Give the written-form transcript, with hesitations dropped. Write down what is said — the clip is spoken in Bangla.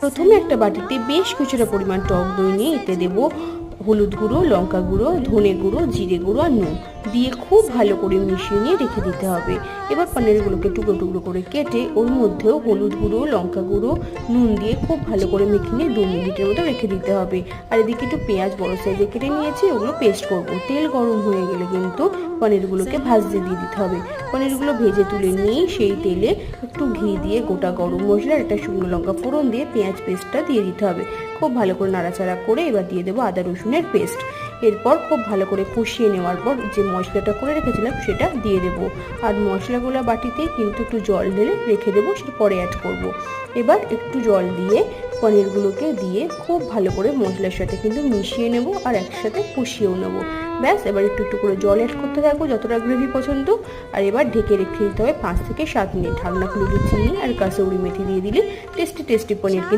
প্রথমে একটা বাটিতে বেশ কিছুটা পরিমাণ টক দই নিয়ে এতে দেবো হলুদ গুঁড়ো, লঙ্কা গুঁড়ো, ধনে গুঁড়ো, জিরে গুঁড়ো আর নুন দিয়ে খুব ভালো করে মিশিয়ে নিয়ে রেখে দিতে হবে। এবার পনিরগুলোকে টুকরো টুকরো করে কেটে ওর মধ্যেও হলুদ গুঁড়ো, লঙ্কা গুঁড়ো, নুন দিয়ে খুব ভালো করে মেখে নিয়ে 2 মিনিটের মতো রেখে দিতে হবে। আর এদিকে একটু পেঁয়াজ বড় সাইজে কেটে নিয়েছি, ওগুলো পেস্ট করব। তেল গরম হয়ে গেলে কিন্তু পনিরগুলোকে ভাজতে দিয়ে দিতে হবে। পনিরগুলো ভেজে তুলে নিয়ে সেই তেলে একটু ঘি দিয়ে গোটা গরম মশলা আর একটা শুকনো লঙ্কা ফোড়ন দিয়ে পেঁয়াজ পেস্টটা দিয়ে দিতে হবে। খুব ভালো করে নাড়াচাড়া করে এবার দিয়ে দেবো আদা রসুনের পেস্ট। এরপর খুব ভালো করে কষিয়ে নেওয়ার পর যে মশলাটা করে রেখেছিলাম সেটা দিয়ে দেবো। আর মশলাগুলো বাটিতে কিন্তু একটু জল ঢেলে রেখে দেবো, সেটা পরে অ্যাড করব। এবার একটু জল দিয়ে পনিরগুলোকে দিয়ে খুব ভালো করে মশলার সাথে কিন্তু মিশিয়ে নেব আর একসাথে কষিয়েও নেব। ব্যাস, এবার একটু একটু করে জল অ্যাড করতে থাকবো যতটা গ্রেভি পছন্দ। আর এবার ঢেকে রেখে দিতে হবে 5 থেকে 7 মিনিট। ঢাকনা খুলে চিনি আর কাসুরি মেথি দিয়ে দিলে টেস্টি টেস্টি পনির